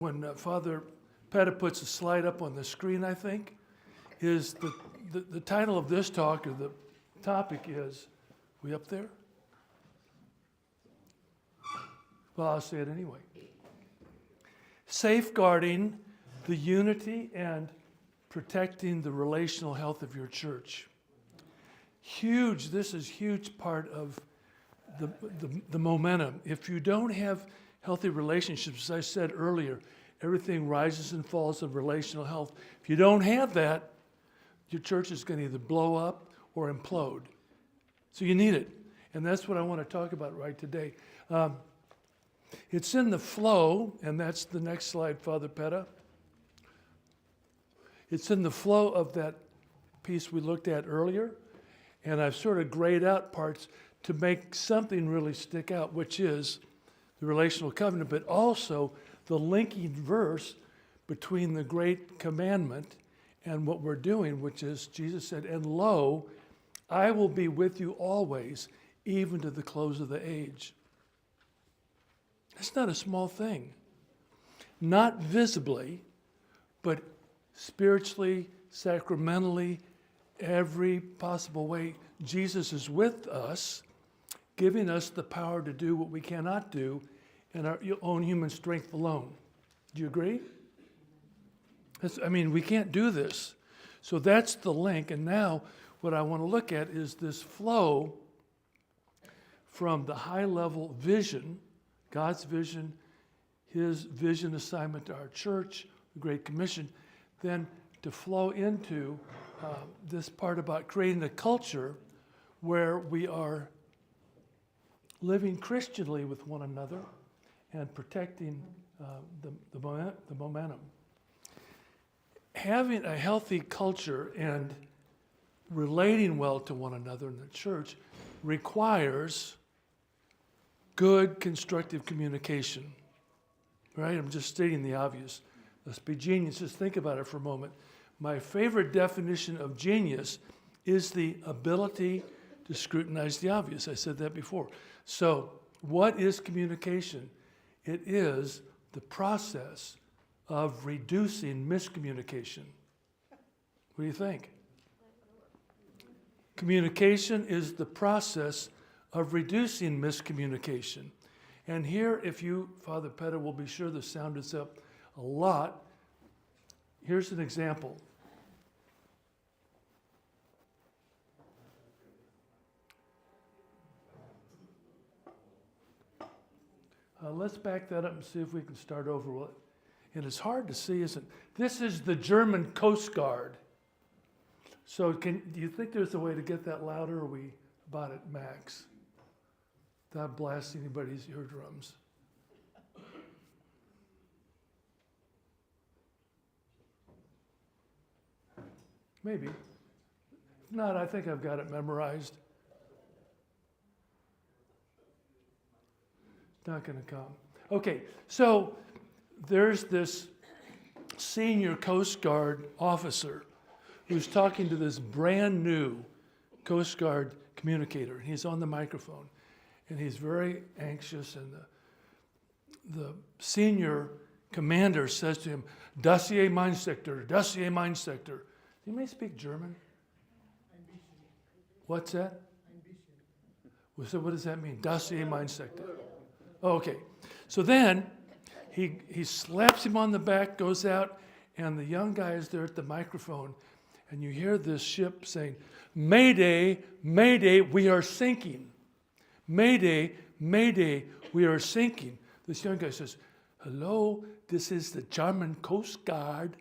When Father Petta puts a slide up on the screen, I think, is the title of this talk, or the topic is, we up there? Well, I'll say it anyway. Safeguarding the unity and protecting the relational health of your church. This is huge part of the momentum. If you don't have healthy relationships, as I said earlier, everything rises and falls of relational health. If you don't have that, your church is going to either blow up or implode. So you need it. And that's what I want to talk about right today. It's in the flow, and that's the next slide, Father Petta. It's in the flow of that piece we looked at earlier, and I've sort of grayed out parts to make something really stick out, which is the relational covenant, but also the linking verse between the great commandment and what we're doing, which is Jesus said, "And lo, I will be with you always, even to the close of the age." That's not a small thing. Not visibly, but spiritually, sacramentally, every possible way. Jesus is with us, giving us the power to do what we cannot do in our own human strength alone. Do you agree? We can't do this. So that's the link. And now what I want to look at is this flow from the high-level vision, God's vision, his vision assignment to our church, the Great Commission, then to flow into this part about creating a culture where we are living Christianly with one another and protecting the momentum. Having a healthy culture and relating well to one another in the church requires good, constructive communication. Right? I'm just stating the obvious. Let's be geniuses. Think about it for a moment. My favorite definition of genius is the ability to scrutinize the obvious. I said that before. So, what is communication? It is the process of reducing miscommunication. What do you think? Communication is the process of reducing miscommunication. And here, if you, Father Petta, will be sure the sound is up a lot. Here's an example. Let's back that up and see if we can start over with it. And it's hard to see, isn't it? This is the German Coast Guard. So do you think there's a way to get that louder, or are we about at max? Without blasting anybody's eardrums. Maybe. If not, I think I've got it memorized. It's not going to come. Okay, so there's this senior Coast Guard officer who's talking to this brand new Coast Guard communicator. He's on the microphone, and he's very anxious, and the senior commander says to him, "Dossier Mine Sector, Dossier Mine Sector." You may speak German. What's that? Well, so what does that mean? Dossier Mine Sector. Oh, okay. So then he slaps him on the back, goes out, and the young guy is there at the microphone, and you hear this ship saying, "Mayday, Mayday, we are sinking. Mayday, Mayday, we are sinking." This young guy says, "Hello, this is the German Coast Guard.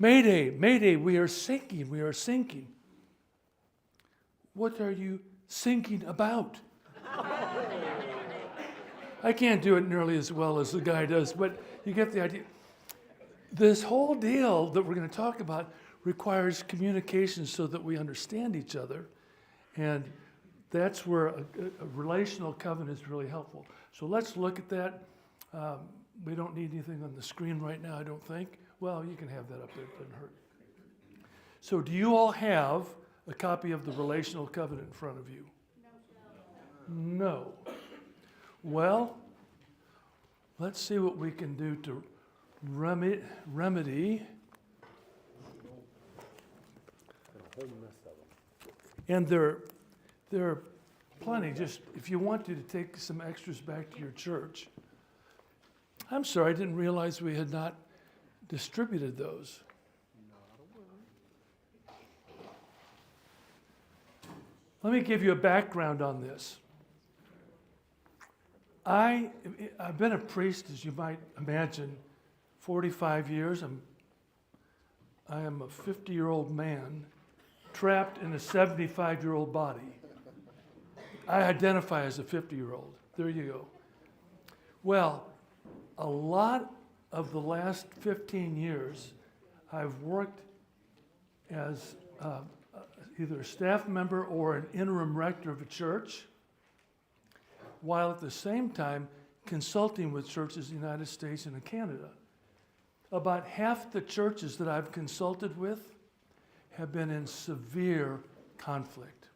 Mayday, Mayday, we are sinking, we are sinking." "What are you sinking about?" I can't do it nearly as well as the guy does, but you get the idea. This whole deal that we're going to talk about requires communication so that we understand each other, and that's where a relational covenant is really helpful. So let's look at that. We don't need anything on the screen right now, I don't think. Well, you can have that up there, it doesn't hurt. So do you all have a copy of the relational covenant in front of you? No. Well, let's see what we can do to remedy. And there are plenty. Just if you want to take some extras back to your church. I'm sorry, I didn't realize we had not distributed those. Let me give you a background on this. I've been a priest, as you might imagine, 45 years. I am a 50-year-old man trapped in a 75-year-old body. I identify as a 50-year-old. There you go. Well, a lot of the last 15 years, I've worked as either a staff member or an interim rector of a church, while at the same time consulting with churches in the United States and in Canada. About half the churches that I've consulted with have been in severe conflict.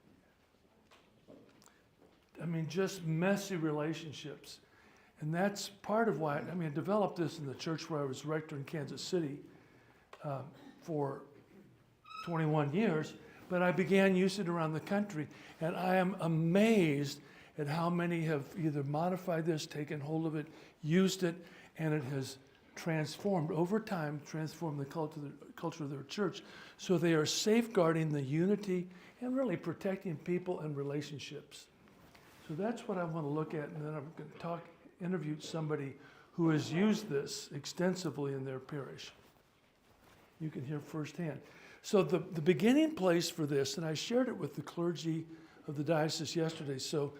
I mean, just messy relationships. And that's part of why, I developed this in the church where I was rector in Kansas City for 21 years, but I began using it around the country. And I am amazed at how many have either modified this, taken hold of it, used it, and it has transformed, over time, transformed the culture of their church. So they are safeguarding the unity and really protecting people and relationships. So that's what I want to look at, and then I'm going to interview somebody who has used this extensively in their parish. You can hear firsthand. So the beginning place for this, and I shared it with the clergy of the diocese yesterday, so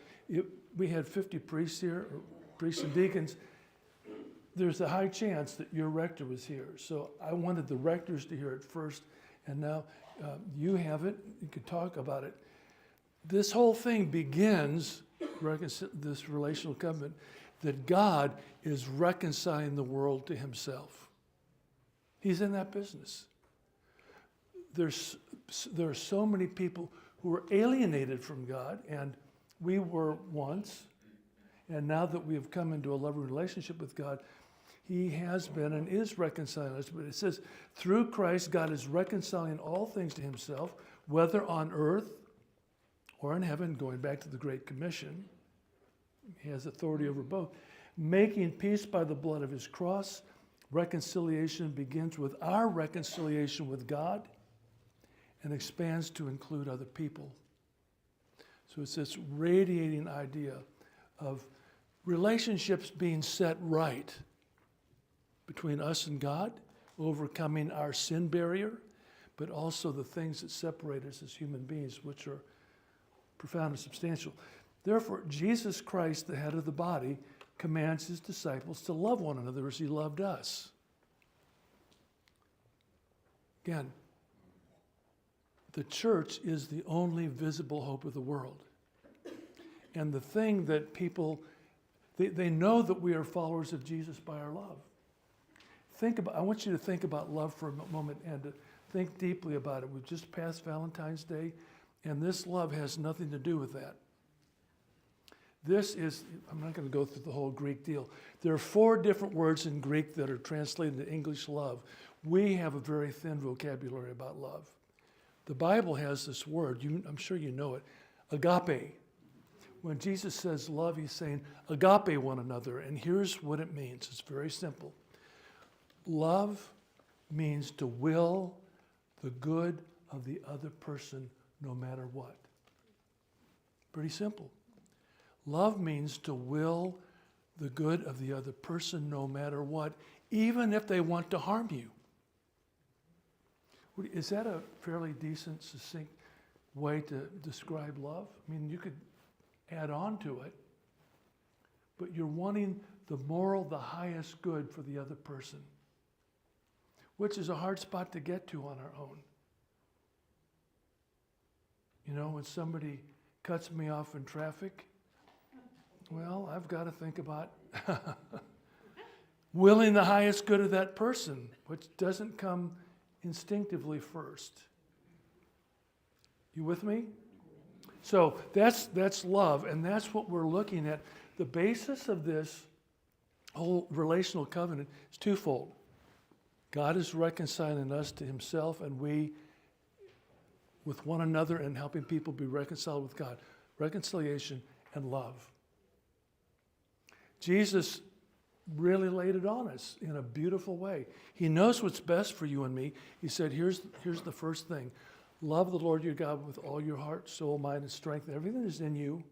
we had 50 priests here, or priests and deacons. There's a high chance that your rector was here. So I wanted the rectors to hear it first, and now you have it. You could talk about it. This whole thing begins, this relational covenant, that God is reconciling the world to himself. He's in that business. There are so many people who are alienated from God, and we were once, and now that we have come into a loving relationship with God, he has been and is reconciling us. But it says, through Christ, God is reconciling all things to himself, whether on earth or in heaven, going back to the Great Commission. He has authority over both. Making peace by the blood of his cross. Reconciliation begins with our reconciliation with God and expands to include other people. So it's this radiating idea of relationships being set right between us and God, overcoming our sin barrier, but also the things that separate us as human beings, which are profound and substantial. Therefore, Jesus Christ, the head of the body, commands his disciples to love one another as he loved us. Again, the church is the only visible hope of the world. And the thing that people, they know that we are followers of Jesus by our love. I want you to think about love for a moment and to think deeply about it. We've just passed Valentine's Day, and this love has nothing to do with that. This is, I'm not going to go through the whole Greek deal. There are 4 different words in Greek that are translated to English love. We have a very thin vocabulary about love. The Bible has this word, I'm sure you know it, agape. When Jesus says love, he's saying agape one another, and here's what it means. It's very simple. Love means to will the good of the other person no matter what. Pretty simple. Love means to will the good of the other person no matter what, even if they want to harm you. Is that a fairly decent, succinct way to describe love? I mean, you could add on to it, but you're wanting the moral, the highest good for the other person, which is a hard spot to get to on our own. You know, when somebody cuts me off in traffic, well, I've got to think about willing the highest good of that person, which doesn't come instinctively first. You with me? So that's love, and that's what we're looking at. The basis of this whole relational covenant is twofold. God is reconciling us to himself, and we with one another, and helping people be reconciled with God. Reconciliation and love. Jesus really laid it on us in a beautiful way. He knows what's best for you and me. He said, here's the first thing. Love the Lord your God with all your heart, soul, mind, and strength. Everything is in you.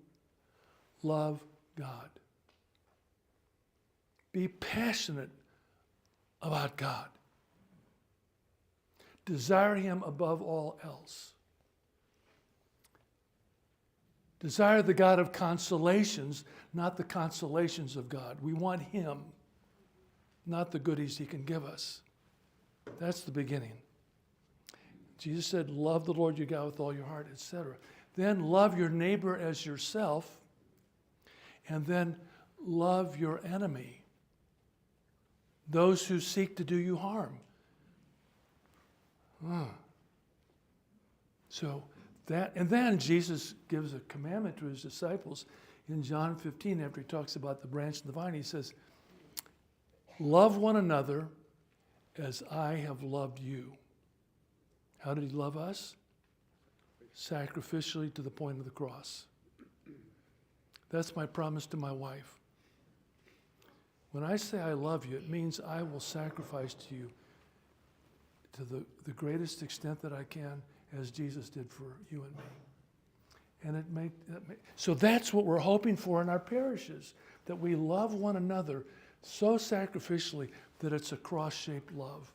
Love God. Be passionate about God. Desire him above all else. Desire the God of consolations, not the consolations of God. We want him, not the goodies he can give us. That's the beginning. Jesus said, love the Lord your God with all your heart, etc. Then love your neighbor as yourself, and then love your enemy, those who seek to do you harm. So that, and then Jesus gives a commandment to his disciples in John 15 after he talks about the branch and the vine. He says, love one another as I have loved you. How did he love us? Sacrificially to the point of the cross. That's my promise to my wife. When I say I love you, it means I will sacrifice to you to the greatest extent that I can, as Jesus did for you and me. And so that's what we're hoping for in our parishes, that we love one another so sacrificially that it's a cross-shaped love.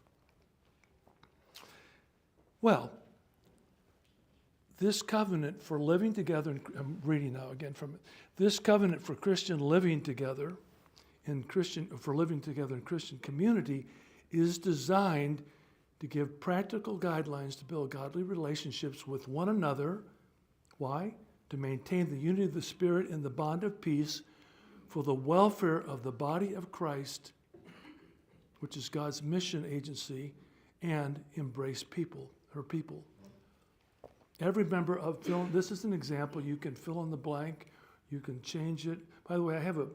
Well, this covenant for living together, and I'm reading now again from it. This covenant for Christian living together in Christian community is designed to give practical guidelines to build godly relationships with one another. Why? To maintain the unity of the Spirit in the bond of peace for the welfare of the body of Christ, which is God's mission agency, and embrace people, her people. Every member of this is an example. You can fill in the blank. You can change it. By the way, I have a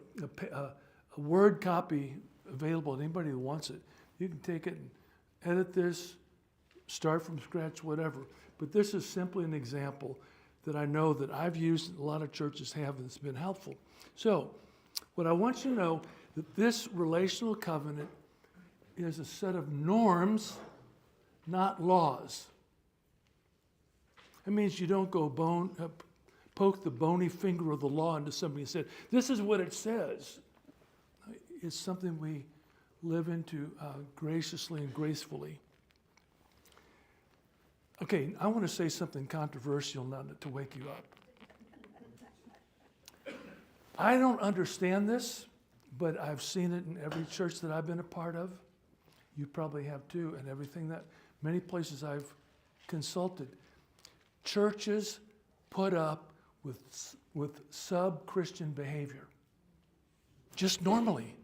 Word copy available to anybody who wants it. You can take it and edit this, start from scratch, whatever. But this is simply an example that I know that I've used, a lot of churches have, and it's been helpful. So, what I want you to know, that this relational covenant is a set of norms, not laws. It means you don't go poke the bony finger of the law into somebody and say, this is what it says. It's something we live into graciously and gracefully. Okay, I want to say something controversial now to wake you up. I don't understand this, but I've seen it in every church that I've been a part of. You probably have too, and everything that, many places I've consulted. Churches put up with sub-Christian behavior, just normally.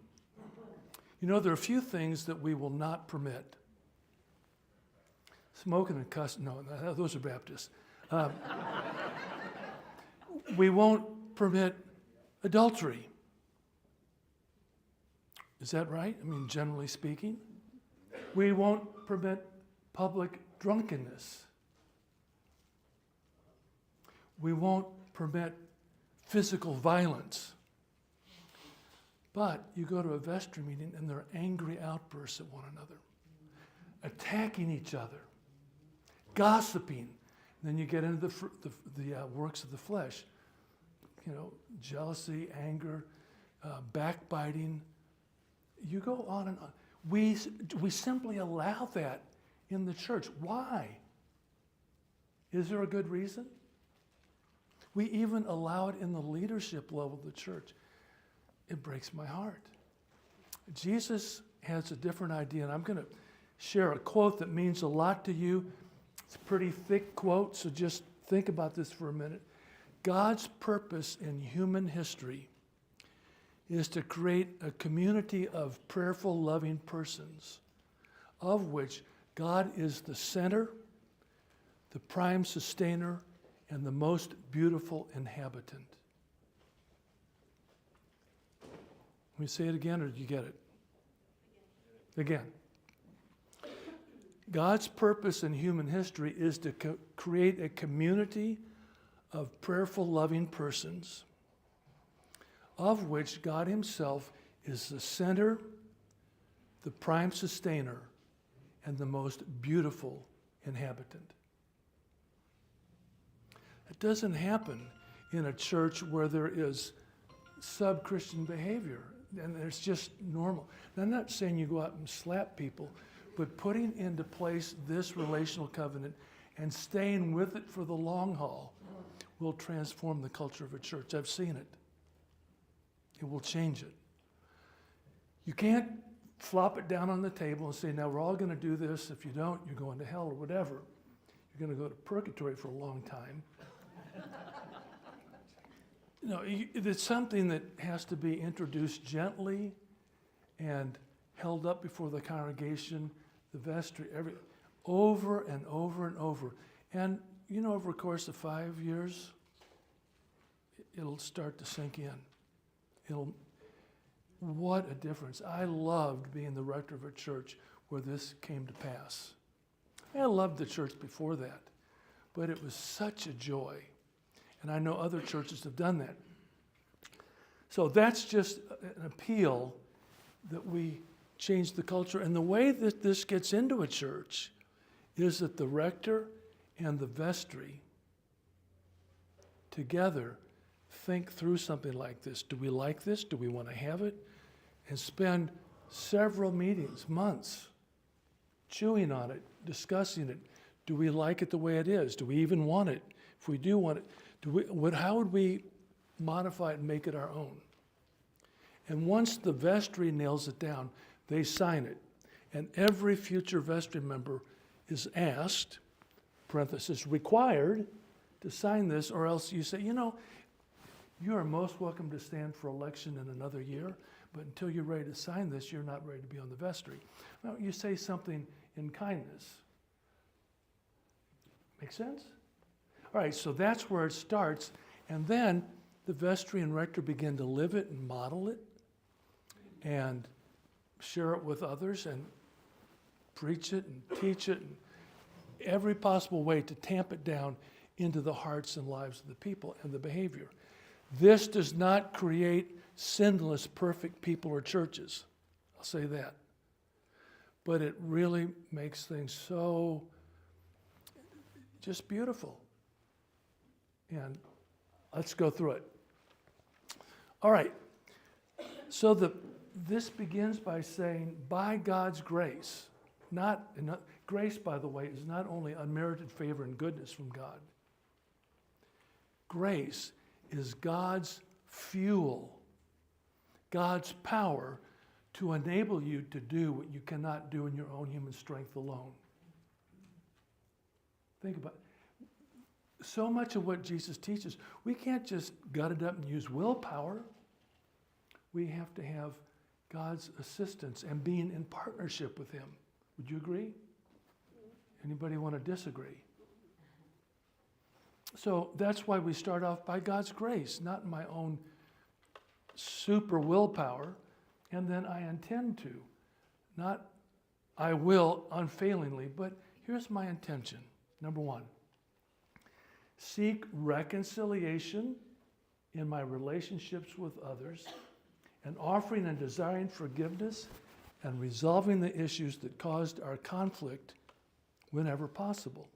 You know, there are a few things that we will not permit. Smoking and cussing, no, those are Baptists. We won't permit adultery. Is that right? I mean, generally speaking. We won't permit public drunkenness. We won't permit physical violence. But you go to a vestry meeting and there are angry outbursts at one another, attacking each other, gossiping. And then you get into the works of the flesh. You know, jealousy, anger, backbiting. You go on and on. We simply allow that in the church. Why? Is there a good reason? We even allow it in the leadership level of the church. It breaks my heart. Jesus has a different idea, and I'm going to share a quote that means a lot to you. It's a pretty thick quote, so just think about this for a minute. God's purpose in human history is to create a community of prayerful, loving persons, of which God is the center, the prime sustainer, and the most beautiful inhabitant. Let me say it again, or did you get it? Again. God's purpose in human history is to create a community of prayerful, loving persons, of which God himself is the center, the prime sustainer, and the most beautiful inhabitant. It doesn't happen in a church where there is sub-Christian behavior, and it's just normal. Now, I'm not saying you go out and slap people, but putting into place this relational covenant and staying with it for the long haul will transform the culture of a church. I've seen it. It will change it. You can't flop it down on the table and say, now we're all going to do this. If you don't, you're going to hell or whatever. You're going to go to purgatory for a long time. It's something that has to be introduced gently and held up before the congregation, the vestry, over and over and over. And, over the course of 5 years, it'll start to sink in. What a difference. I loved being the rector of a church where this came to pass. I loved the church before that, but it was such a joy. And I know other churches have done that. So that's just an appeal that we change the culture. And the way that this gets into a church is that the rector and the vestry together think through something like this. Do we like this? Do we want to have it? And spend several meetings, months, chewing on it, discussing it. Do we like it the way it is? Do we even want it? If we do want it, how would we modify it and make it our own? And once the vestry nails it down, they sign it. And every future vestry member is asked, parenthesis, required, to sign this, or else you say, you are most welcome to stand for election in another year, but until you're ready to sign this, you're not ready to be on the vestry. Well, you say something in kindness. Make sense? All right, so that's where it starts, and then the vestry and rector begin to live it and model it and share it with others and preach it and teach it in every possible way to tamp it down into the hearts and lives of the people and the behavior. This does not create sinless, perfect people or churches. I'll say that. But it really makes things so just beautiful. And let's go through it. All right. So this begins by saying, by God's grace. Grace, by the way, is not only unmerited favor and goodness from God. Grace is God's fuel, God's power to enable you to do what you cannot do in your own human strength alone. Think about it. So much of what Jesus teaches, we can't just gut it up and use willpower. We have to have God's assistance and being in partnership with him. Would you agree? Anybody want to disagree? So that's why we start off by God's grace, not my own super willpower. And then I intend to. Not I will unfailingly, but here's my intention. Number one, seek reconciliation in my relationships with others and offering and desiring forgiveness and resolving the issues that caused our conflict whenever possible.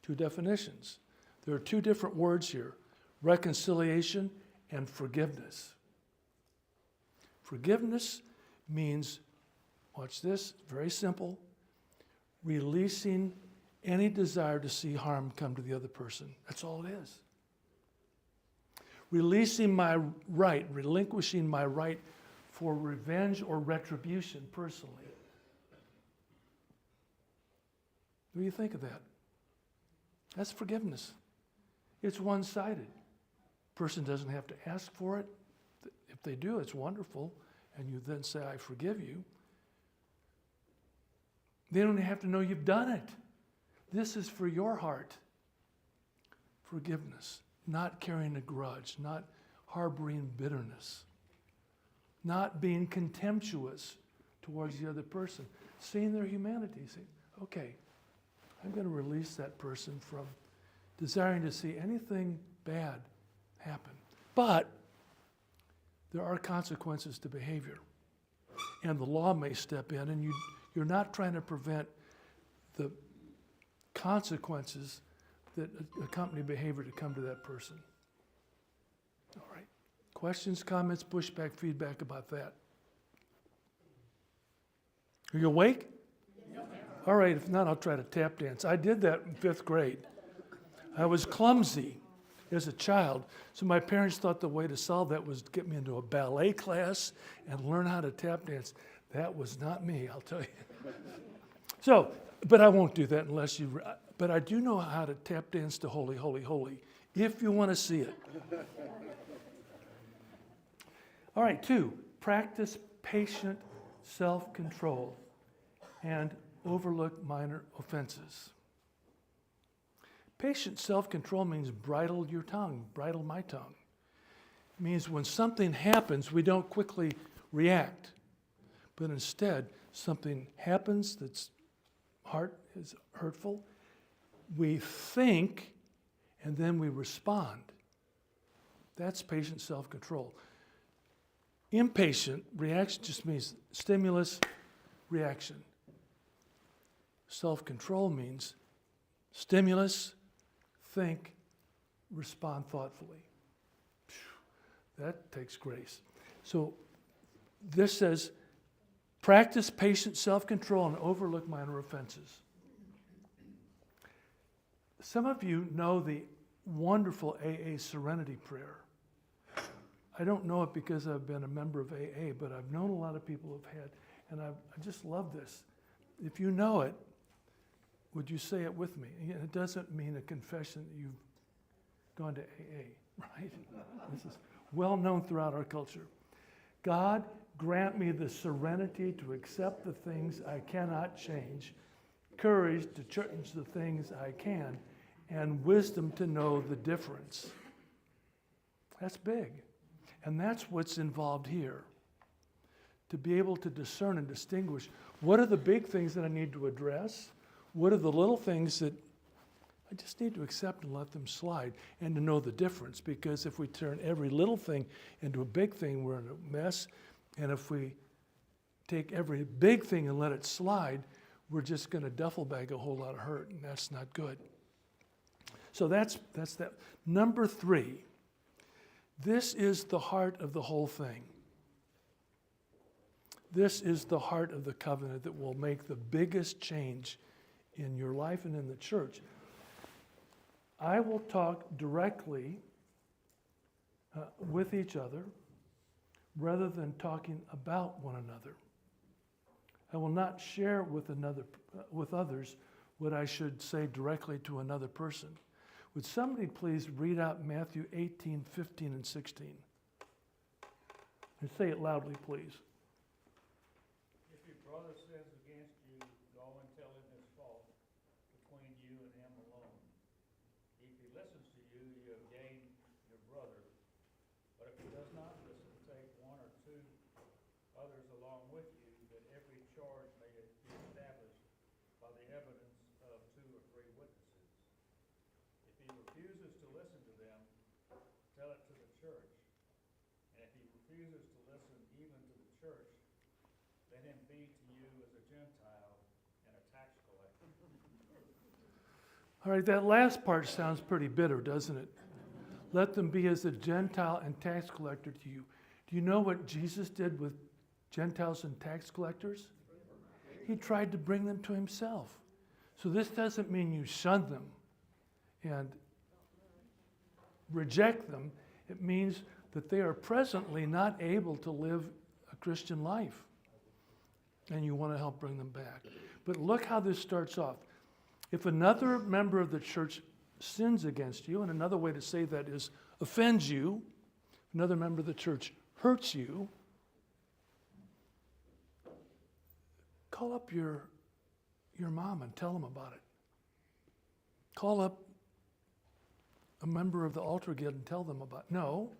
Two definitions. There are two different words here, reconciliation and forgiveness. Forgiveness means, watch this, very simple, releasing any desire to see harm come to the other person. That's all it is. Releasing my right, relinquishing my right for revenge or retribution personally. What do you think of that? That's forgiveness. It's one-sided. Person doesn't have to ask for it. If they do, it's wonderful. And you then say, I forgive you. They don't have to know you've done it. This is for your heart. Forgiveness. Not carrying a grudge. Not harboring bitterness. not being contemptuous towards the other person, seeing their humanity, saying, okay, I'm going to release that person from desiring to see anything bad happen. But there are consequences to behavior. And the law may step in, and you're not trying to prevent the consequences that accompany behavior to come to that person. All right. Questions, comments, pushback, feedback about that? Are you awake? All right, if not, I'll try to tap dance. I did that in 5th grade. I was clumsy as a child, so my parents thought the way to solve that was to get me into a ballet class and learn how to tap dance. That was not me, I'll tell you. So, but I won't do that unless you, but I do know how to tap dance to Holy, Holy, Holy, if you want to see it. All right, 2, practice patient self-control and overlook minor offenses. Patient self-control means bridle your tongue, bridle my tongue. It means when something happens, we don't quickly react, but instead something happens that's is hurtful, we think, and then we respond. That's patient self-control. Impatient reaction just means stimulus, reaction. Self-control means stimulus, think, respond thoughtfully. That takes grace. So this says, practice patient self-control and overlook minor offenses. Some of you know the wonderful AA Serenity Prayer. I don't know it because I've been a member of AA, but I've known a lot of people who've had, and I just love this. If you know it, would you say it with me? It doesn't mean a confession that you've gone to AA, right? This is well known throughout our culture. God, grant me the serenity to accept the things I cannot change, courage to change the things I can, and wisdom to know the difference. That's big. And that's what's involved here. To be able to discern and distinguish what are the big things that I need to address, what are the little things that I just need to accept and let them slide, and to know the difference. Because if we turn every little thing into a big thing, we're in a mess. And if we take every big thing and let it slide, we're just going to duffel bag a whole lot of hurt, and that's not good. So that's that. Number 3, this is the heart of the whole thing. This is the heart of the covenant that will make the biggest change in your life and in the church. I will talk directly with each other rather than talking about one another. I will not share with others what I should say directly to another person. Would somebody please read out Matthew 18, 15, and 16? And say it loudly, please. If your brother sins against you, go and tell him his fault between you and him alone. If he listens to you, you have gained your brother. But if he does not listen, take 1 or 2 others along with you, that every charge may be established by the evidence of 2 or 3 witnesses. If he refuses to listen to them, tell it to the church. And if he refuses to listen even to the church, let him be to you as a Gentile and a tax collector. All right, that last part sounds pretty bitter, doesn't it? Let them be as a Gentile and tax collector to you. Do you know what Jesus did with Gentiles and tax collectors? He tried to bring them to himself. So this doesn't mean you shun them and reject them. It means that they are presently not able to live a Christian life. And you want to help bring them back. But look how this starts off. If another member of the church sins against you, and another way to say that is offends you, another member of the church hurts you, call up your mom and tell them about it. Call up a member of the altar guild and tell them about it. No.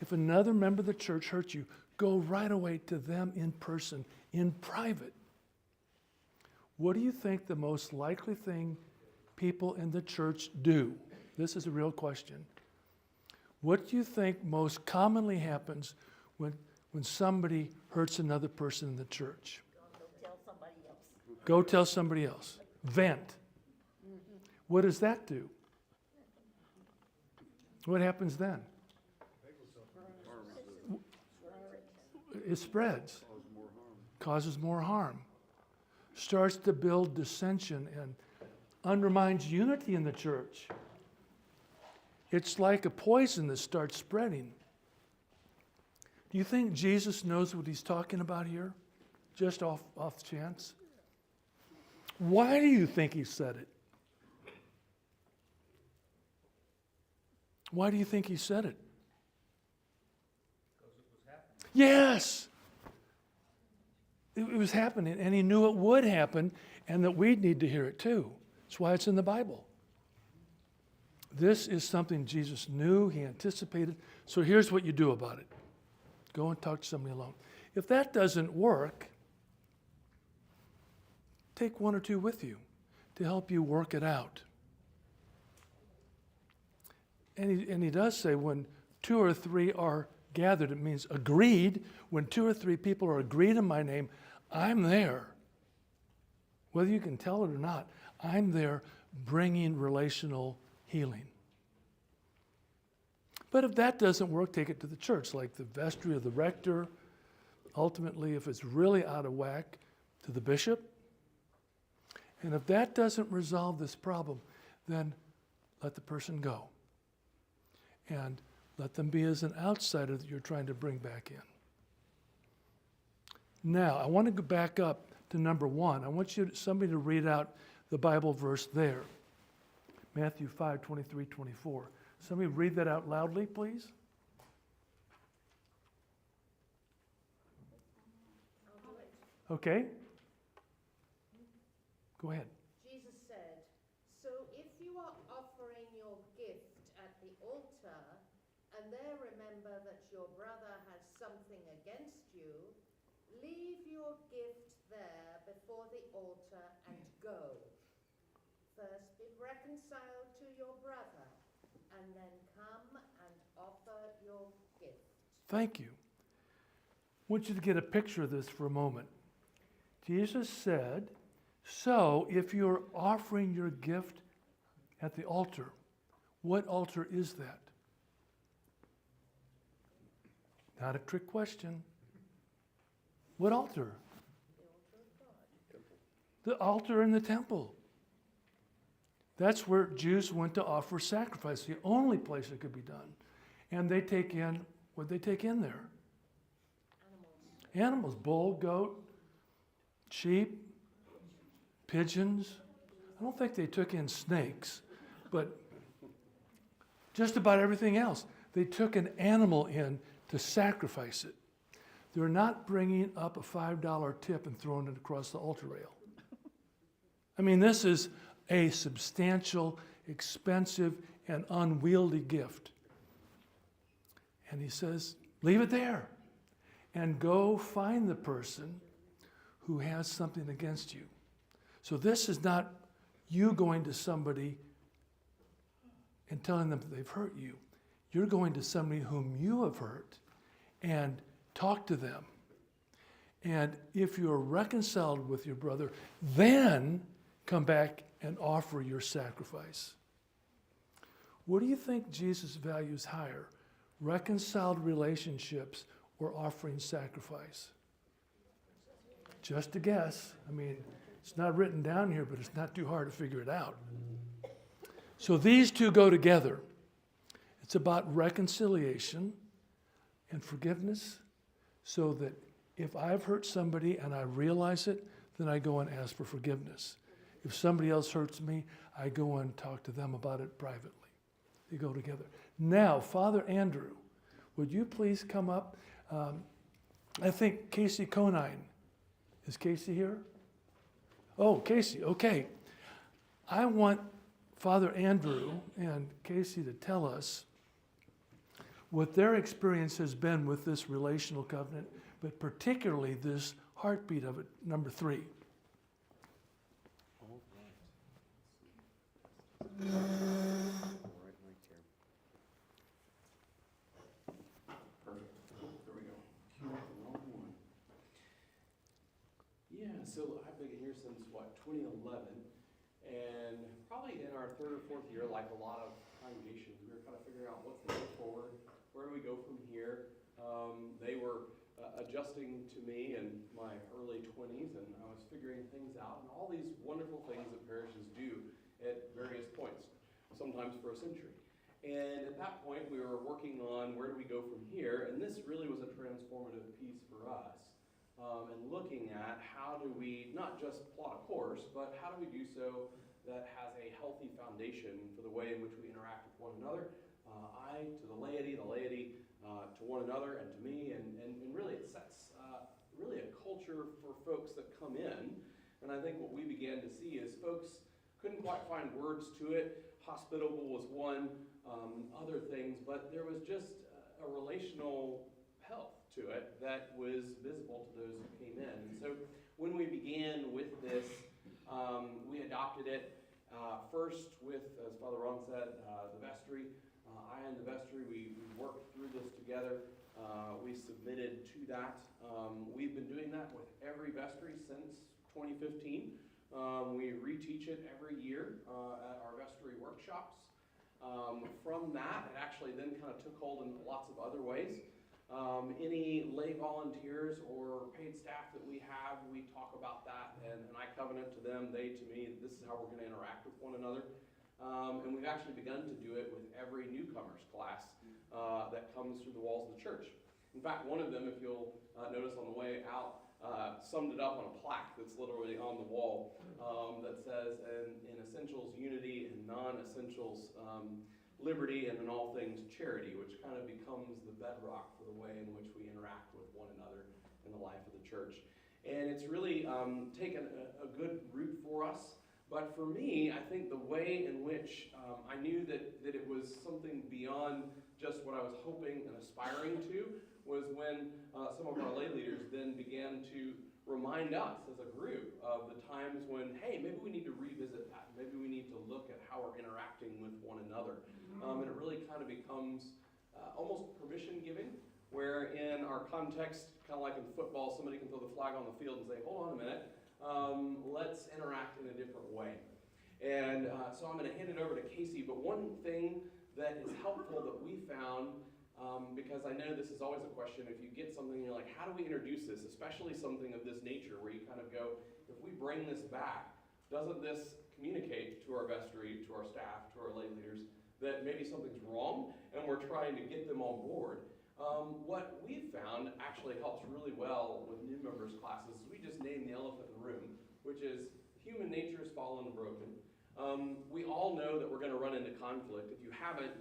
If another member of the church hurts you, go right away to them in person, in private. What do you think the most likely thing people in the church do? This is a real question. What do you think most commonly happens when somebody hurts another person in the church? Go tell somebody else. Go tell somebody else. Vent. What does that do? What happens then? It spreads. Causes more harm. Starts to build dissension and undermines unity in the church. It's like a poison that starts spreading. Do you think Jesus knows what he's talking about here? Just off chance? Why do you think he said it? Why do you think he said it? Because it was happening. Yes! It was happening, and he knew it would happen, and that we'd need to hear it too. That's why it's in the Bible. This is something Jesus knew, he anticipated. So here's what you do about it. Go and talk to somebody alone. If that doesn't work, take one or two with you to help you work it out. And he does say when 2 or 3 are gathered, it means agreed. When 2 or 3 people are agreed in my name, I'm there. Whether you can tell it or not, I'm there bringing relational healing. But if that doesn't work, take it to the church, like the vestry of the rector. Ultimately, if it's really out of whack, to the bishop. And if that doesn't resolve this problem, then let the person go. And let them be as an outsider that you're trying to bring back in. Now, I want to go back up to number 1. I want somebody to read out the Bible verse there. Matthew 5:23-24. Somebody read that out loudly, please. I'll do it. Okay. Go ahead. Jesus said, "So if you are offering your gift at the altar, and there remember that your brother has something against you, leave your gift there before the altar and go. First be reconciled to your brother, and then come and offer your gift." Thank you. I want you to get a picture of this for a moment. Jesus said, so if you're offering your gift at the altar, what altar is that? Not a trick question. What altar? The altar in the temple. That's where Jews went to offer sacrifice, the only place it could be done. And they take in, what they take in there? Animals, bull, goat, sheep, pigeons. I don't think they took in snakes, but just about everything else. They took an animal in to sacrifice it. They're not bringing up a $5 tip and throwing it across the altar rail. I mean, this is a substantial, expensive, and unwieldy gift. And he says, leave it there and go find the person who has something against you. So this is not you going to somebody and telling them that they've hurt you. You're going to somebody whom you have hurt and talk to them. And if you're reconciled with your brother, then come back and offer your sacrifice. What do you think Jesus values higher? Reconciled relationships or offering sacrifice? Just a guess. I mean, it's not written down here, but it's not too hard to figure it out. So these two go together. It's about reconciliation and forgiveness, so that if I've hurt somebody and I realize it, then I go and ask for forgiveness. If somebody else hurts me, I go and talk to them about it privately. They go together. Now, Father Andrew, would you please come up? I think Casey Conine. Is Casey here? Oh, Casey, okay. I want Father Andrew and Casey to tell us what their experience has been with this relational covenant, but particularly this heartbeat of it, number 3. All right. Right here. Perfect. There we go. Cue up the wrong one. Yeah, so I've been here since, 2011. And probably in our 3rd or 4th year, like a lot of congregations, we were kind of figuring out what's the way forward, where do we go from here. They were adjusting to me in my early 20s, and I was figuring things out, and all these wonderful things that parishes do at various points, sometimes for a century. And at that point, we were working on where do we go from here, and this really was a transformative piece for us, and looking at how do we not just plot a course, but how do we do so that has a healthy foundation for the way in which we interact with one another, I to the laity to one another and to me, and really it sets really a culture for folks that come in. And I think what we began to see is folks couldn't quite find words to it. Hospitable was one, other things, but there was just a relational health to it that was visible to those who came in. And so when we began with this, we adopted it first with, as Father Ron said, the vestry. I and the vestry, we worked through this together. We submitted to that. We've been doing that with every vestry since 2015. We reteach it every year at our vestry workshops. From that, it actually then kind of took hold in lots of other ways. Any lay volunteers or paid staff that we have, we talk about that, and I covenant to them, they to me, this is how we're going to interact with one another. And we've actually begun to do it with every newcomers class that comes through the walls of the church. In fact, one of them, if you'll notice on the way out, summed it up on a plaque that's literally on the wall that says, in essentials, unity, and non-essentials, liberty, and in all things, charity, which kind of becomes the bedrock for the way in which we interact with one another in the life of the church. And it's really taken a good root for us. But for me, I think the way in which I knew that it was something beyond just what I was hoping and aspiring to was when some of our lay leaders then began to remind us as a group of the times when, hey, maybe we need to revisit that. Maybe we need to look at how we're interacting with one another. And it really kind of becomes almost permission giving, where in our context, kind of like in football, somebody can throw the flag on the field and say, hold on a minute, let's interact in a different way. And so I'm going to hand it over to Casey, but one thing that is helpful that we found, because I know this is always a question, if you get something and you're like, how do we introduce this, especially something of this nature, where you kind of go, if we bring this back, doesn't this communicate to our vestry, to our staff, to our lay leaders, that maybe something's wrong, and we're trying to get them on board? What we've found actually helps really well with new members classes is we just name the elephant in the room, which is human nature is fallen and broken. We all know that we're going to run into conflict. If you haven't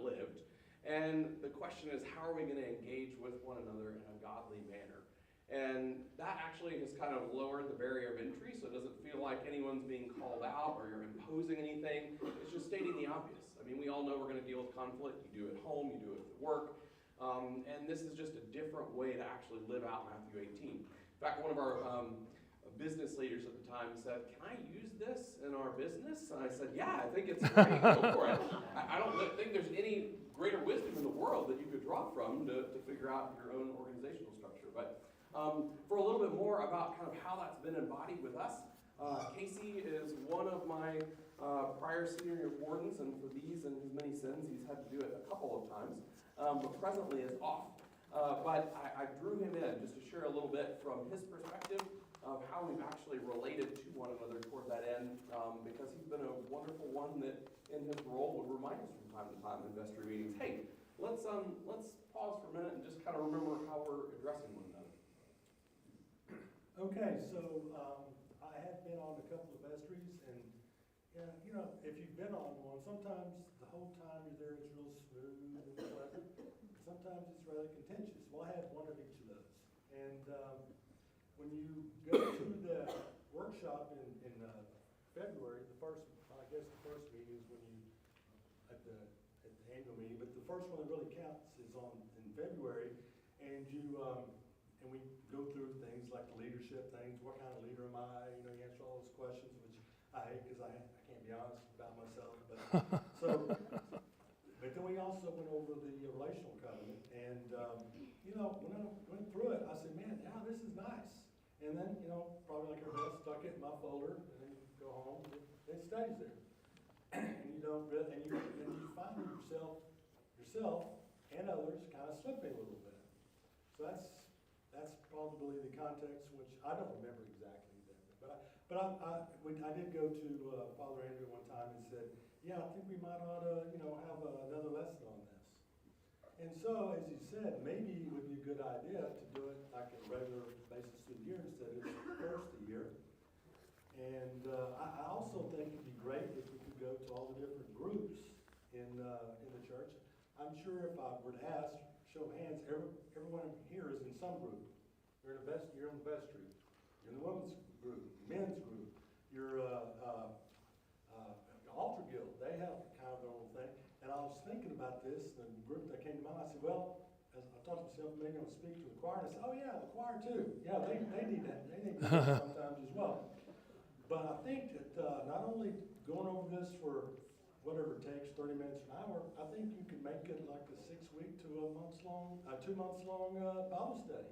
lived. And the question is, how are we going to engage with one another in a godly manner? And that actually has kind of lowered the barrier of entry, so it doesn't feel like anyone's being called out or you're imposing anything. It's just stating the obvious. I mean, we all know we're going to deal with conflict. You do it at home, you do it at work. And this is just a different way to actually live out Matthew 18. In fact, one of our business leaders at the time said, can I use this in our business? And I said, yeah, I think it's great. Go for it. I don't think there's any greater wisdom in the world that you could draw from to figure out your own organizational structure. But for a little bit more about kind of how that's been embodied with us, Casey is one of my prior senior wardens, and for these and his many sins, he's had to do it a couple of times, but presently is off. But I drew him in just to share a little bit from his perspective of how we've actually related to one another toward that end, because he's been a wonderful one that in his role would remind us from time to time in vestry meetings, hey, let's pause for a minute and just kind of remember how we're addressing one another. Okay, so I have been on a couple of vestries, and you know, if you've been on one, sometimes the whole time you're there it's real smooth and pleasant. Sometimes it's rather contentious. Well, I had one of each of those, and when you go to the workshop in February, the first meeting is when you, at the annual meeting, but the first one that really counts is in February, and and we go through things like the leadership things, what kind of leader am I, you answer all those questions, which I hate because I can't be honest about myself, but, but then we also went over the relational covenant, and, when I went through it, I said, man, yeah, this is nice. And then, probably like everybody else, stuck it in my folder, and then go home, and it stays there. And you don't really, and you find yourself and others kind of slipping a little bit. So that's probably the context, which I don't remember exactly then. But I did go to Father Andrew one time and said, yeah, I think we might ought to, have another lesson on this. And so, as you said, maybe it would be a good idea to do it like a regular basis through the year instead of first of the year. And I also think it'd be great if we could go to all the different groups in the church. I'm sure if I were to ask, show of hands, everyone here is in some group. You're in the vestry. You're in the women's group, men's group. You're altar guild. They have kind of their own thing. And I was thinking about this, the group that came to mind. I said, well, as I thought to myself, maybe I'll speak to the choir. And I said, oh yeah, the choir too. Yeah, they need that. They need that sometimes as well. But I think that not only going over this for whatever it takes, 30 minutes, an hour, I think you could make it like a 6-week to a 2-month-long Bible study.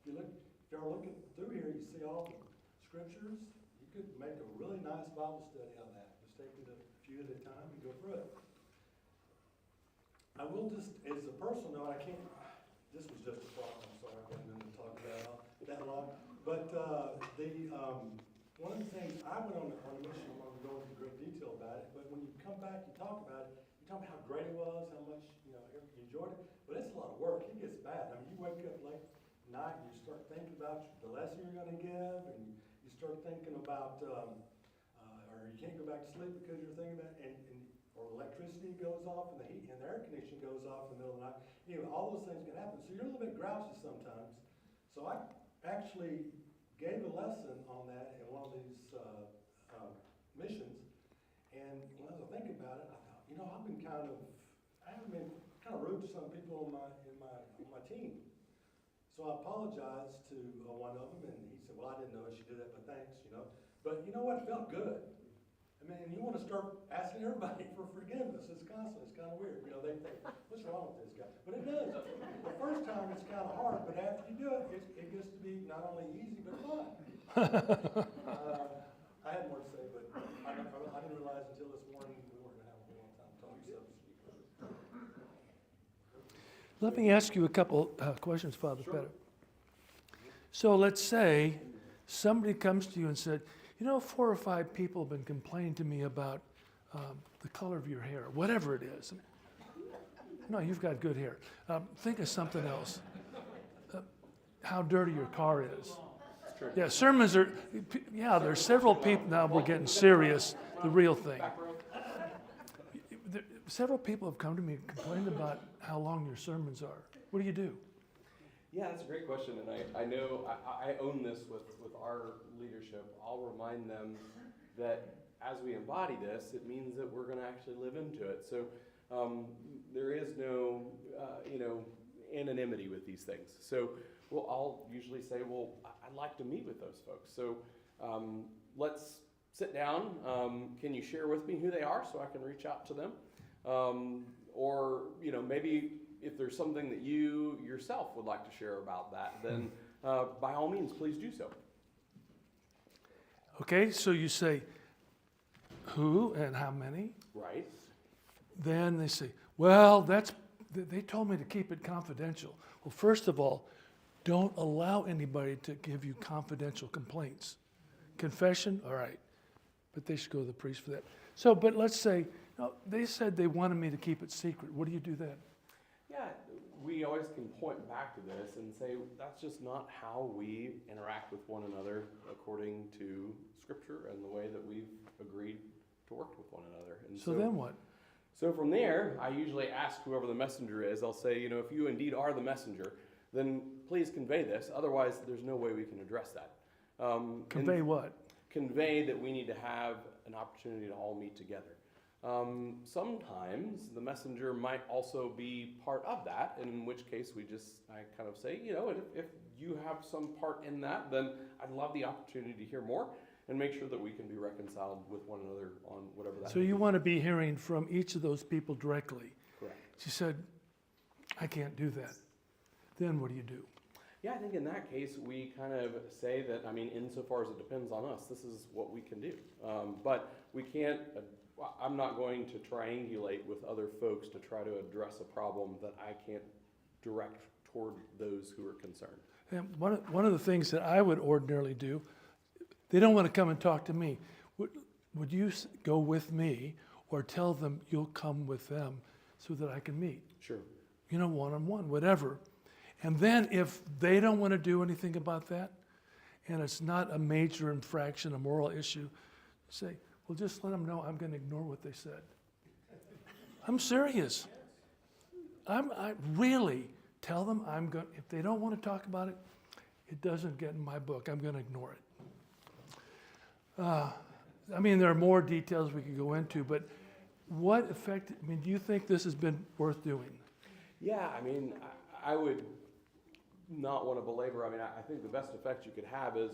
If you're looking through here, you see all the scriptures. You could make a really nice Bible study out of that. Just take it a few at a time and go through it. I will just, as a personal note, this was just a thought, I'm sorry, I haven't been talking about that long. But one of the things, I went on a mission, I'm not going to go into great detail about it, but when you come back, you talk about it, you talk about how great it was, how much, you enjoyed it, but it's a lot of work. It gets bad. I mean, you wake up late at night and you start thinking about the lesson you're going to give, and you start thinking about, or you can't go back to sleep because you're thinking about, or electricity goes off, and the heat and the air conditioning goes off in the middle of the night. All those things can happen. So you're a little bit grouchy sometimes. So I actually gave a lesson on that in one of these missions, and when I was thinking about it, I thought, I haven't been kind of rude to some people on my team. So I apologized to one of them, and he said, well, I didn't know she did that, but thanks, But you know what? It felt good. I mean, you want to start asking everybody for forgiveness. It's constantly. It's kind of weird. They think, what's wrong with this guy? But it does. The first time it's kind of hard, but after you do it, it gets to be not only easy, but fun. I had more to say, but I didn't realize until this morning we weren't going to have a long time talking substance. Let me ask you a couple questions, Father Petter. So let's say somebody comes to you and said, 4 or 5 people have been complaining to me about the color of your hair, whatever it is. No, you've got good hair. Think of something else. How dirty your car is. Yeah, sermons are, there's several people, now we're getting serious, the real thing. Several people have come to me and complained about how long your sermons are. What do you do? Yeah, that's a great question, and I know I own this with our leadership. I'll remind them that as we embody this, it means that we're going to actually live into it. So there is no, anonymity with these things. So I'll usually say, I'd like to meet with those folks. So let's sit down. Can you share with me who they are so I can reach out to them? Or maybe if there's something that you yourself would like to share about that, then by all means, please do so. Okay, so you say who and how many. Right. Then they say, well, they told me to keep it confidential. Well, first of all, don't allow anybody to give you confidential complaints. Confession, all right, but they should go to the priest for that. So, but let's say, no, they said they wanted me to keep it secret. What do you do then? Yeah, we always can point back to this and say that's just not how we interact with one another according to Scripture and the way that we've agreed to work with one another. And so then what? So from there, I usually ask whoever the messenger is, I'll say, if you indeed are the messenger, then please convey this. Otherwise, there's no way we can address that. Convey what? Convey that we need to have an opportunity to all meet together. Sometimes the messenger might also be part of that, in which case I kind of say, if you have some part in that, then I'd love the opportunity to hear more and make sure that we can be reconciled with one another on whatever that So may you be. want to be hearing from each of those people directly. Correct. She said, I can't do that. Then what do you do? Yeah, I think in that case, we kind of say that, insofar as it depends on us, this is what we can do. But we can't, I'm not going to triangulate with other folks to try to address a problem that I can't direct toward those who are concerned. And one of the things that I would ordinarily do, they don't want to come and talk to me. Would you go with me or tell them you'll come with them so that I can meet? Sure. One-on-one, whatever. And then if they don't want to do anything about that, and it's not a major infraction, a moral issue, say, well, just let them know I'm going to ignore what they said. I'm serious. I really tell them if they don't want to talk about it, it doesn't get in my book. I'm going to ignore it. There are more details we could go into, but what effect, do you think this has been worth doing? Yeah, I would not want to belabor. I think the best effect you could have is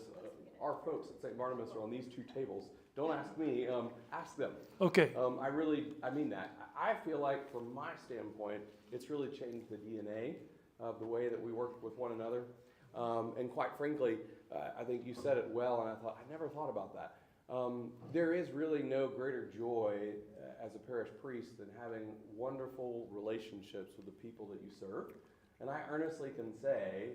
our folks at St. Barnabas are on these two tables. Don't ask me, ask them. Okay. I mean that. I feel like from my standpoint, it's really changed the DNA of the way that we work with one another. And quite frankly, I think you said it well, and I never thought about that. There is really no greater joy as a parish priest than having wonderful relationships with the people that you serve. And I earnestly can say,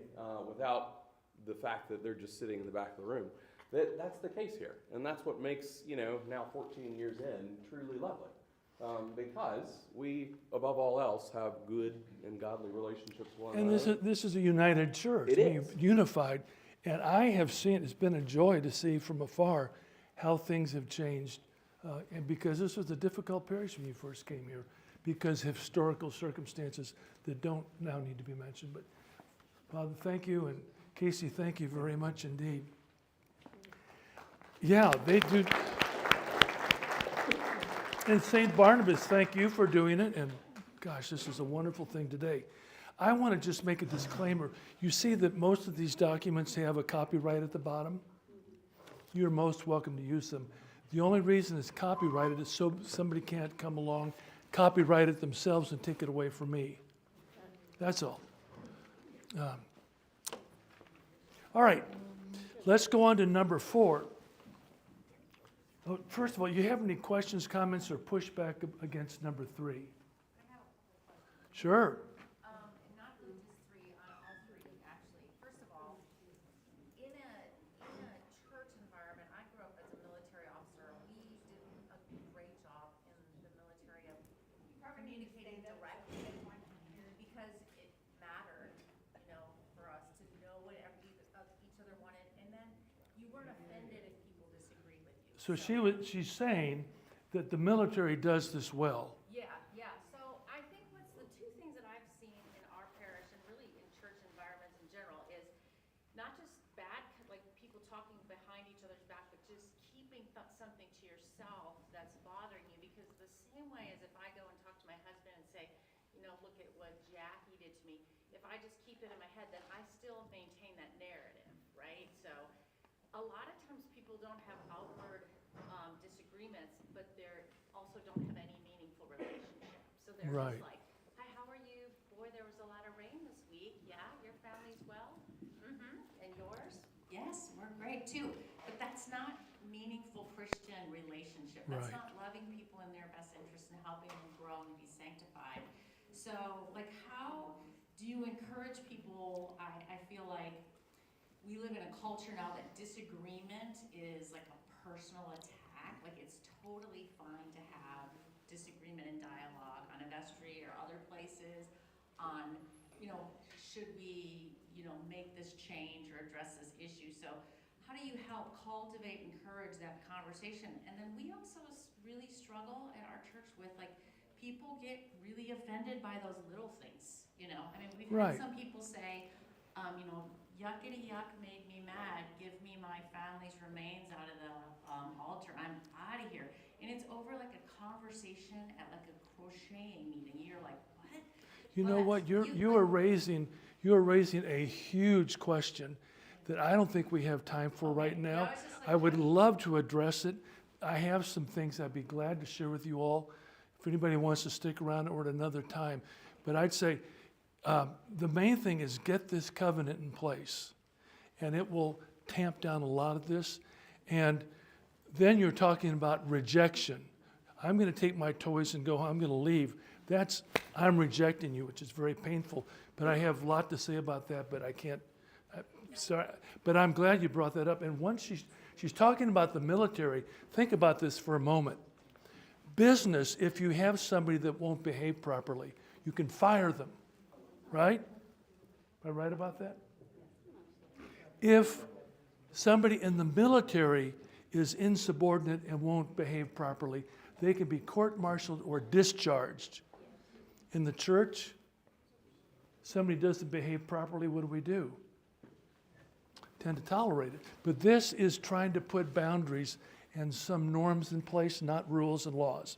without the fact that they're just sitting in the back of the room, that's the case here. And that's what makes, now 14 years in, truly lovely. Because we, above all else, have good and godly relationships with one another. And this is a united church. It is. Unified. And I have seen, it's been a joy to see from afar how things have changed. And because this was a difficult parish when you first came here, because of historical circumstances that don't now need to be mentioned. But Father, thank you, and Casey, thank you very much indeed. Yeah, they do. And St. Barnabas, thank you for doing it. And gosh, this is a wonderful thing today. I want to just make a disclaimer. You see that most of these documents have a copyright at the bottom. You're most welcome to use them. The only reason it's copyrighted is so somebody can't come along, copyright it themselves and take it away from me. That's all. All right, let's go on to number 4. Oh, first of all, you have any questions, comments, or pushback against number 3? I have a couple questions. Sure. Not really just 3, on all 3, actually. First of all, in a church environment, I grew up as a military officer. We did a great job in the military of communicating directly because it mattered, for us to know what each other wanted, and then you weren't offended if people disagreed with you. So she's saying that the military does this well. Yeah. So I think what's the 2 things that I've seen in our parish and really in church environments in general is not just bad, like people talking behind each other's back, but just keeping something to yourself that's bothering you. Because the same way as if I go and talk to my husband and say, look at what Jackie did to me, if I just keep it in my head, then I still maintain that narrative, right? So a lot of times people don't have outward disagreements, but they also don't have any meaningful relationship. So they're Right. just like, hi, how are you? Boy, there was a lot of rain this week. Yeah, your family's well? Mm-hmm. And yours? Yes, we're great too. But that's not meaningful Christian relationship. That's Right. not loving people in their best interest and helping them grow and be sanctified. So, how do you encourage people? I feel like we live in a culture now that disagreement is like a personal attack. Like it's totally fine to have disagreement and dialogue on a vestry or other places on, should we, make this change or address this issue. So how do you help cultivate, encourage that conversation? And then we also really struggle at our church with people get really offended by those little things, we've Right. had some people say, yuckity yuck made me mad, give me my family's remains out of the altar, I'm out of here. And it's over like a conversation at like a crocheting meeting. You're like, what? You know But what? you- You are raising a huge question that I don't think we have time for Okay, right yeah, now. I was just like, I would how do you- love to address it. I have some things I'd be glad to share with you all. If anybody wants to stick around or at another time. But I'd say the main thing is get this covenant in place. And it will tamp down a lot of this. And then you're talking about rejection. I'm going to take my toys and go home. I'm going to leave. I'm rejecting you, which is very painful. But I have a lot to say about that, but I can't. Sorry. But I'm glad you brought that up. And once she's talking about the military, think about this for a moment. Business, if you have somebody that won't behave properly, you can fire them, right? Am I right about that? If somebody in the military is insubordinate and won't behave properly, they can be court-martialed or discharged. In the church, somebody doesn't behave properly, what do? Tend to tolerate it. But this is trying to put boundaries and some norms in place, not rules and laws.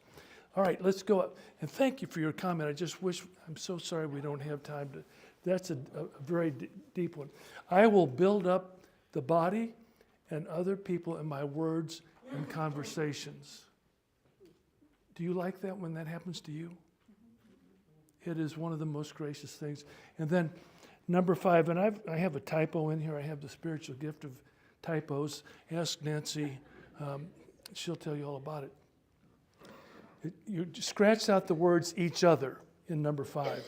All right, let's go up. And thank you for your comment. I just wish, I'm so sorry we don't have time to, that's a very deep one. I will build up the body and other people in my words and conversations. Do you like that when that happens to you? It is one of the most gracious things. And then number 5, and I have a typo in here. I have the spiritual gift of typos. Ask Nancy. She'll tell you all about it. You scratch out the words each other in number 5.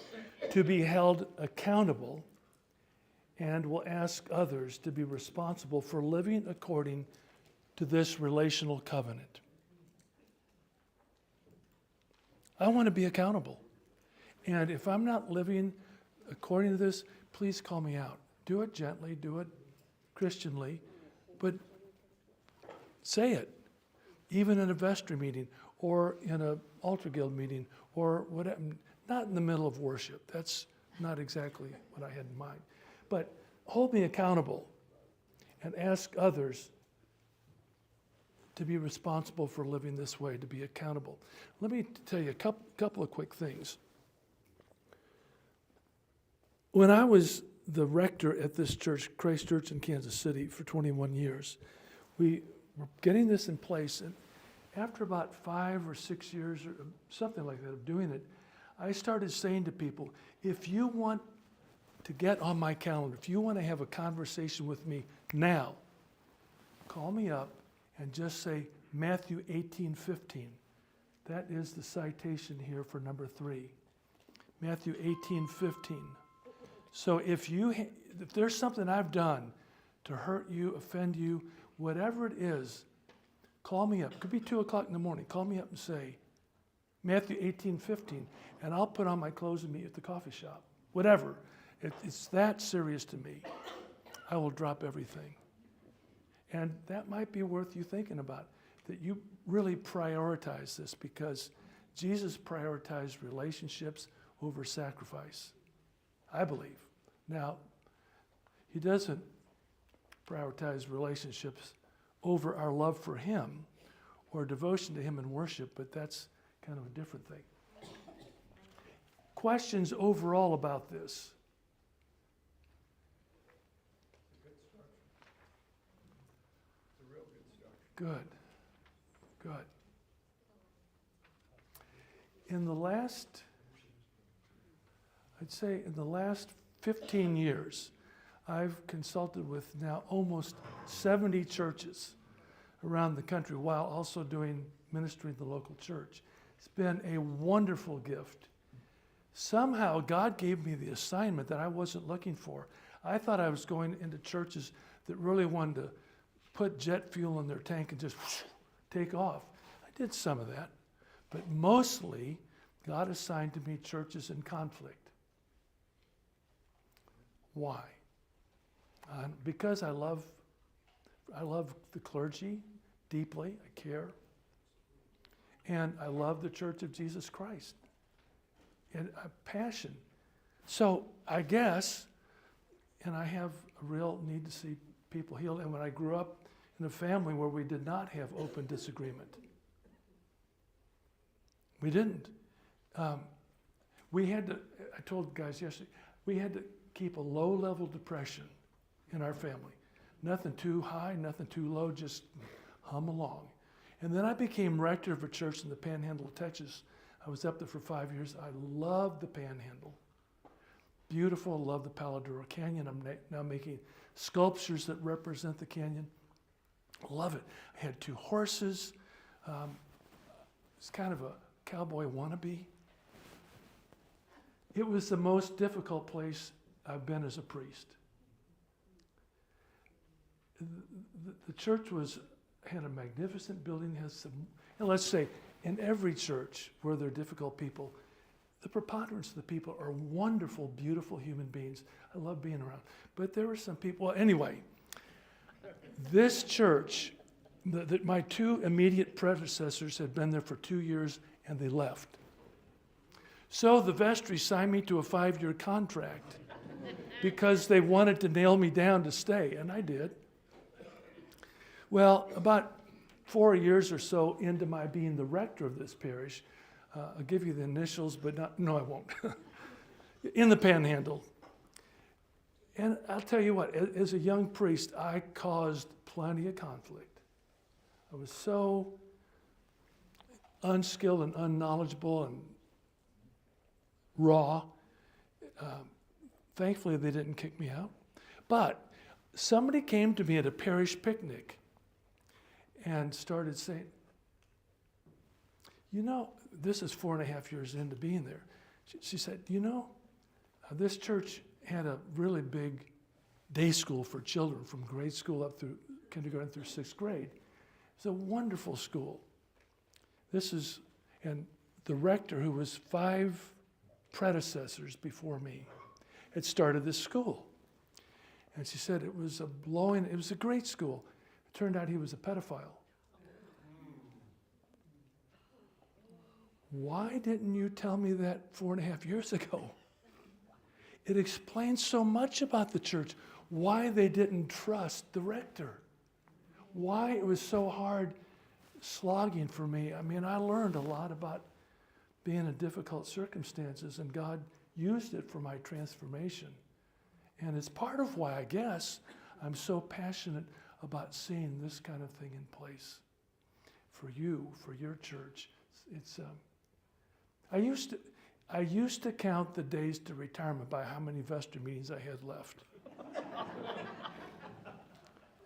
To be held accountable, and will ask others to be responsible for living according to this relational covenant. I want to be accountable. And if I'm not living according to this, please call me out. Do it gently, do it Christianly, but say it. Even in a vestry meeting or in an altar guild meeting or whatever, not in the middle of worship. That's not exactly what I had in mind. But hold me accountable and ask others to be responsible for living this way, to be accountable. Let me tell you a couple of quick things. When I was the rector at this church, Christ Church in Kansas City, for 21 years, we were getting this in place. And after about 5 or 6 years or something like that of doing it, I started saying to people, if you want to get on my calendar, if you want to have a conversation with me now, call me up and just say Matthew 18:15. That is the citation here for number 3. Matthew 18:15. So if there's something I've done to hurt you, offend you, whatever it is, call me up. It could be 2 o'clock in the morning. Call me up and say Matthew 18:15, and I'll put on my clothes and meet you at the coffee shop. Whatever. It's that serious to me. I will drop everything. And that might be worth you thinking about, that you really prioritize this, because Jesus prioritized relationships over sacrifice, I believe. Now, he doesn't prioritize relationships over our love for him or devotion to him in worship, but that's kind of a different thing. Questions overall about this? Good. Good. In the last 15 years, I've consulted with now almost 70 churches around the country while also doing ministry in the local church. It's been a wonderful gift. Somehow God gave me the assignment that I wasn't looking for. I thought I was going into churches that really wanted to put jet fuel in their tank and just take off. I did some of that, but mostly God assigned to me churches in conflict. Why? Because I love the clergy deeply. I care. And I love the Church of Jesus Christ. And a passion. So I guess, and I have a real need to see people healed. And when I grew up in a family where we did not have open disagreement, We didn't. We had to, I told the guys yesterday, we had to keep a low-level depression in our family. Nothing too high, nothing too low, just hum along. And then I became rector of a church in the Panhandle of Texas. I was up there for 5 years. I loved the Panhandle. Beautiful, I love the Palo Duro Canyon. I'm now making sculptures that represent the canyon. Love it. I had 2 horses. It's kind of a cowboy wannabe. It was the most difficult place I've been as a priest. The church had a magnificent building, has some, and let's say in every church where there are difficult people, the preponderance of the people are wonderful, beautiful human beings. I love being around. But there were some people, well, anyway, this church, my 2 immediate predecessors had been there for 2 years and they left. So the vestry signed me to a 5-year contract because they wanted to nail me down to stay, and I did. Well, about 4 years or so into my being the rector of this parish, I'll give you the initials, but no, I won't. In the Panhandle. And I'll tell you what, as a young priest, I caused plenty of conflict. I was so unskilled and unknowledgeable and raw. Thankfully, they didn't kick me out. But somebody came to me at a parish picnic and started saying, you know, this is 4.5 years into being there. She said, you know, this church had a really big day school for children from grade school up through kindergarten through 6th grade. It's a wonderful school. And the rector, who was 5 predecessors before me, had started this school. And she said it was a great school. It turned out he was a pedophile. Why didn't you tell me that 4.5 years ago? It explains so much about the church, why they didn't trust the rector, why it was so hard slogging for me. I mean, I learned a lot about being in difficult circumstances, and God used it for my transformation. And it's part of why, I guess, I'm so passionate about seeing this kind of thing in place for you, for your church. I used to count the days to retirement by how many vestry meetings I had left.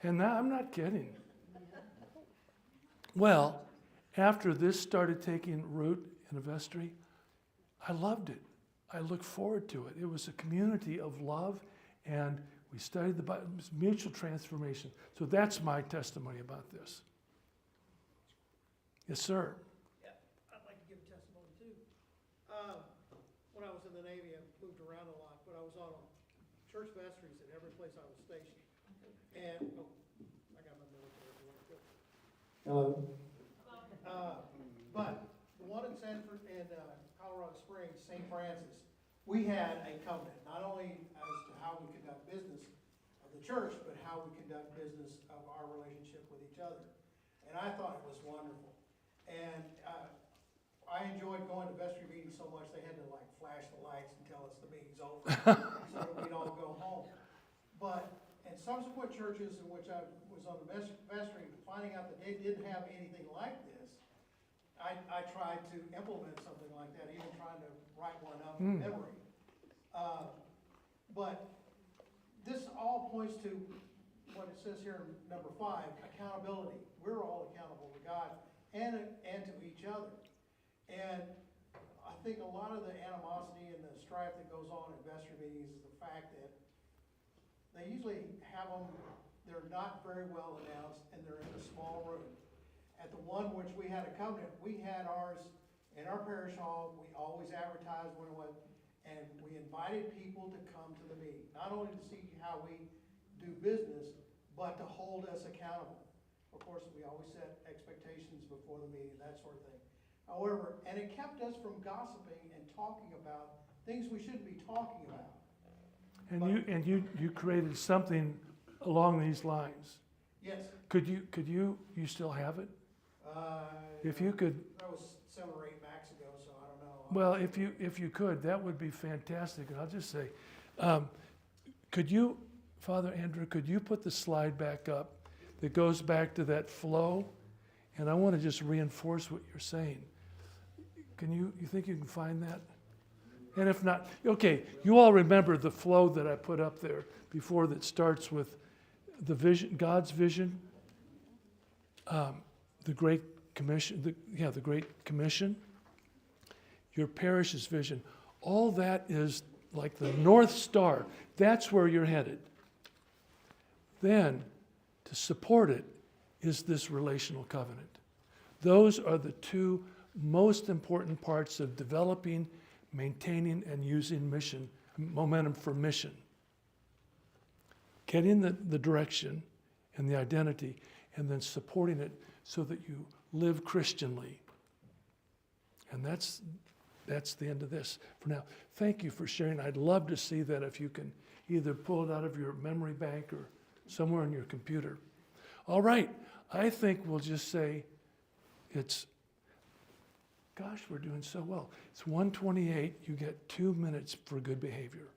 And now I'm not kidding. Well, after this started taking root in a vestry, I loved it. I look forward to it. It was a community of love, and we studied the Bible. It was mutual transformation. So that's my testimony about this. Yes, sir. Yeah, I'd like to give a testimony too. When I was in the Navy, I moved around a lot, but I was on church vestries at every place I was stationed. And, I got my military, if you want to go. Hello. But the one in Sanford and Colorado Springs, St. Francis, we had a covenant, not only as to how we conduct business of the church, but how we conduct business of our relationship with each other. And I thought it was wonderful. And I enjoyed going to vestry meetings so much they had to like flash the lights and tell us the meeting's over so that we'd all go home. But in subsequent churches in which I was on the vestry, finding out that they didn't have anything like this, I tried to implement something like that, even trying to write one up in memory. But this all points to what it says here in number 5, accountability. We're all accountable to God and to each other. And I think a lot of the animosity and the strife that goes on at vestry meetings is the fact that they usually have them, they're not very well announced, and they're in a small room. At the one which we had a covenant, we had ours in our parish hall. We always advertised when it was, and we invited people to come to the meeting, not only to see how we do business, but to hold us accountable. Of course, we always set expectations before the meeting, that sort of thing. However, and it kept us from gossiping and talking about things we shouldn't be talking about. And you created something along these lines. Yes. Could you still have it? If you could, That was 7 or 8 max ago, so I don't know. well, if you could, that would be fantastic. And I'll just say, could you, Father Andrew, could you put the slide back up that goes back to that flow? And I want to just reinforce what you're saying. You think you can find that? And if not, okay, you all remember the flow that I put up there before that starts with the vision, God's vision, the Great Commission, the Great Commission, your parish's vision. All that is like the North Star. That's where you're headed. Then, to support it, is this relational covenant. Those are the two most important parts of developing, maintaining, and using mission, momentum for mission. Getting the direction and the identity, and then supporting it so that you live Christianly. And that's the end of this for now. Thank you for sharing. I'd love to see that if you can either pull it out of your memory bank or somewhere on your computer. All right, I think we'll just say gosh, we're doing so well. It's 1:28. You get 2 minutes for good behavior.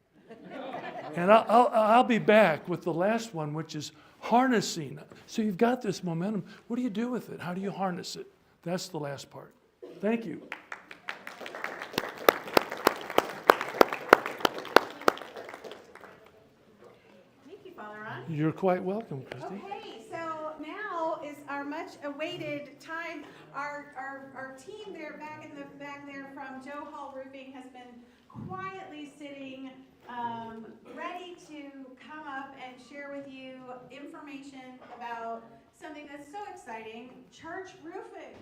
And I'll be back with the last one, which is harnessing. So you've got this momentum. What do you do with it? How do you harness it? That's the last part. Thank you. Thank you, Father Ron. You're quite welcome, Christy. Okay, so now is our much awaited time. Our team there back there from Joe Hall Roofing has been quietly sitting, ready to come up and share with you information about something that's so exciting, church roofing.